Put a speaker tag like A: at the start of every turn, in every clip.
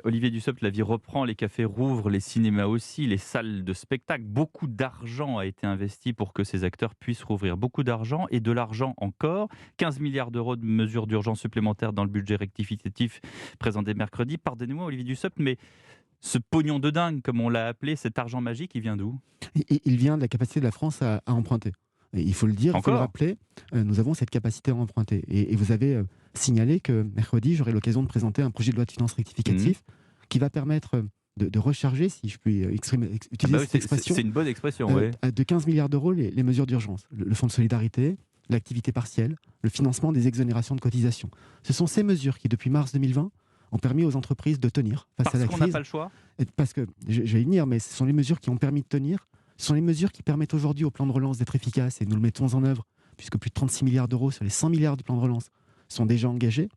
A: Olivier Dussopt, la vie reprend, les cafés rouvrent, les cinémas aussi, les salles de spectacle. Beaucoup d'argent a été investi pour que ces acteurs puissent rouvrir. Beaucoup d'argent et de l'argent encore. 15 milliards d'euros de mesures d'urgence supplémentaires dans le budget rectificatif présenté mercredi. Pardonnez-moi, Olivier Dussopt, mais ce pognon de dingue, comme on l'a appelé, cet argent magique, il vient d'où?
B: Il vient de la capacité de la France à emprunter. Et il faut le dire, il faut le
A: Encore?
B: rappeler, nous avons cette capacité à emprunter. Et vous avez signalé que mercredi, j'aurai l'occasion de présenter un projet de loi de finances
A: Mmh.
B: rectificatif qui va permettre de recharger, si je puis
A: Ah
B: utiliser
A: bah oui,
B: cette expression,
A: c'est une bonne expression, oui.
B: de 15 milliards d'euros les mesures d'urgence. Le fonds de solidarité, l'activité partielle, le financement des exonérations de cotisations. Ce sont ces mesures qui, depuis mars 2020, ont permis aux entreprises de tenir face à
A: Parce
B: la
A: qu'on n'a
B: crise.
A: pas le choix?
B: Et parce que, je vais y venir, mais ce sont les mesures qui ont permis de tenir. Ce sont les mesures qui permettent aujourd'hui au plan de relance d'être efficace, et nous le mettons en œuvre, puisque plus de 36 milliards d'euros sur les 100 milliards du plan de relance sont déjà engagés.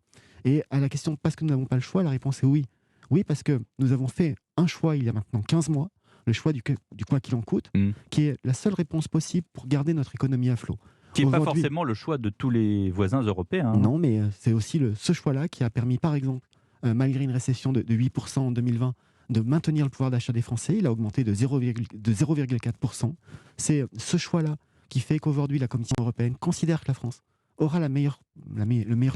B: Et à la question, parce que nous n'avons pas le choix, la réponse est oui. Oui, parce que nous avons fait un choix il y a maintenant 15 mois, le choix du quoi qu'il en coûte,
A: Mmh.
B: qui est la seule réponse possible pour garder notre économie à flot.
A: Qui n'est pas
B: Aujourd'hui,
A: forcément le choix de tous les voisins européens, hein.
B: non, mais c'est aussi ce choix-là qui a permis, par exemple, malgré une récession de 8% en 2020, de maintenir le pouvoir d'achat des Français. Il a augmenté de 0,4%. C'est ce choix-là qui fait qu'aujourd'hui, la Commission européenne considère que la France aura le meilleur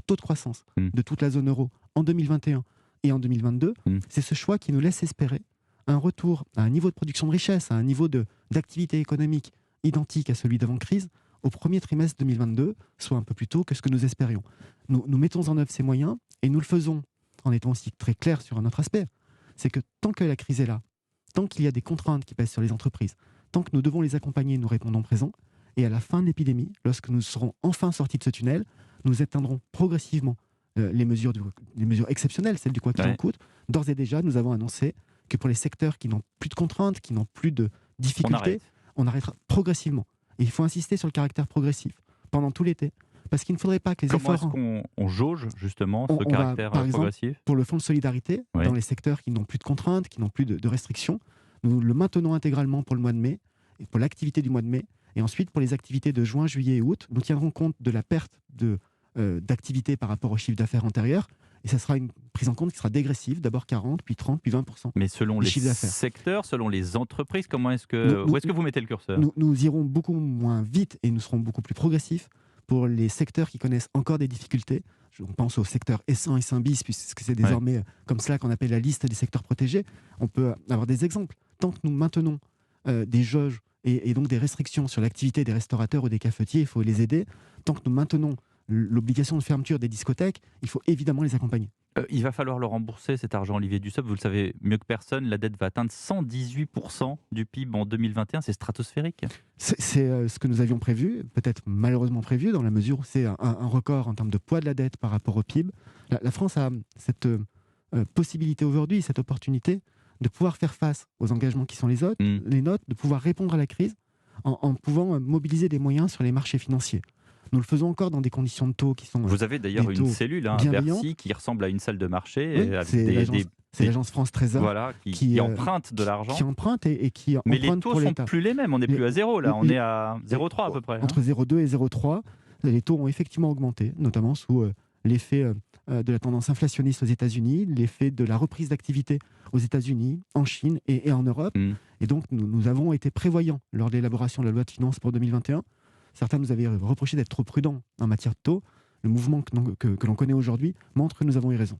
B: taux de croissance
A: Mmh.
B: de toute la zone euro en 2021 et en 2022.
A: Mmh.
B: C'est ce choix qui nous laisse espérer un retour à un niveau de production de richesse, à un niveau d'activité économique identique à celui d'avant-crise au premier trimestre 2022, soit un peu plus tôt que ce que nous espérions. Nous mettons en œuvre ces moyens et nous le faisons en étant aussi très clairs sur un autre aspect. C'est que tant que la crise est là, tant qu'il y a des contraintes qui pèsent sur les entreprises, tant que nous devons les accompagner, nous répondons présent. Et à la fin de l'épidémie, lorsque nous serons enfin sortis de ce tunnel, nous atteindrons progressivement les mesures exceptionnelles, celles du quoi qu'il en
A: Ouais.
B: coûte. D'ores et déjà, nous avons annoncé que pour les secteurs qui n'ont plus de contraintes, qui n'ont plus de
A: On
B: difficultés,
A: arrête.
B: on arrêtera progressivement. Et il faut insister sur le caractère progressif pendant tout l'été. Parce qu'il ne faudrait pas que les
A: Comment
B: efforts...
A: est-ce qu'on jauge justement ce
B: On va,
A: caractère
B: par exemple,
A: progressif?
B: pour le fonds de solidarité,
A: Oui.
B: dans les secteurs qui n'ont plus de contraintes, qui n'ont plus de restrictions, nous le maintenons intégralement pour le mois de mai, et pour l'activité du mois de mai. Et ensuite, pour les activités de juin, juillet et août, nous tiendrons compte de la perte d'activité par rapport au chiffre d'affaires antérieur. Et ça sera une prise en compte qui sera dégressive, d'abord 40, puis 30, puis 20%
A: Mais selon
B: du
A: les
B: chiffre d'affaires.
A: secteurs, selon les entreprises, comment est-ce
B: Nous,
A: que où
B: nous,
A: est-ce que vous mettez le curseur?
B: nous irons beaucoup moins vite et nous serons beaucoup plus progressifs pour les secteurs qui connaissent encore des difficultés. On pense au secteur S1 et S1 bis, puisque c'est
A: Ouais.
B: désormais comme cela qu'on appelle la liste des secteurs protégés. On peut avoir des exemples. Tant que nous maintenons des jauges et donc des restrictions sur l'activité des restaurateurs ou des cafetiers, il faut les aider. Tant que nous maintenons l'obligation de fermeture des discothèques, il faut évidemment les accompagner.
A: Il va falloir le rembourser cet argent, Olivier Dussopt, vous le savez mieux que personne, la dette va atteindre 118% du PIB en 2021, c'est stratosphérique.
B: C'est ce que nous avions prévu, peut-être malheureusement prévu, dans la mesure où c'est un record en termes de poids de la dette par rapport au PIB. La France a cette possibilité aujourd'hui, cette opportunité de pouvoir faire face aux engagements qui sont
A: Mmh.
B: les nôtres, de pouvoir répondre à la crise en pouvant mobiliser des moyens sur les marchés financiers. Nous le faisons encore dans des conditions de taux qui sont
A: Vous avez
B: des
A: d'ailleurs une
B: taux
A: cellule, hein, à
B: bienveillantes.
A: Bercy qui ressemble à une salle de marché,
B: Oui,
A: avec des
B: c'est l'agence France Trésor
A: voilà,
B: qui,
A: qui emprunte de
B: qui
A: l'argent.
B: emprunte et qui
A: Mais les
B: emprunte
A: taux
B: pour
A: sont
B: l'État.
A: plus les mêmes, on n'est
B: Les,
A: plus à zéro là, on
B: les,
A: est à
B: Et
A: 0,3 à peu près, hein.
B: entre 0,2 et 0,3, les taux ont effectivement augmenté, notamment sous l'effet de la tendance inflationniste aux États-Unis, l'effet de la reprise d'activité aux États-Unis, en Chine et en Europe.
A: Mmh.
B: Et donc, nous avons été prévoyants lors de l'élaboration de la loi de finances pour 2021. Certains nous avaient reproché d'être trop prudents en matière de taux. Le mouvement que l'on connaît aujourd'hui montre que nous avons eu raison.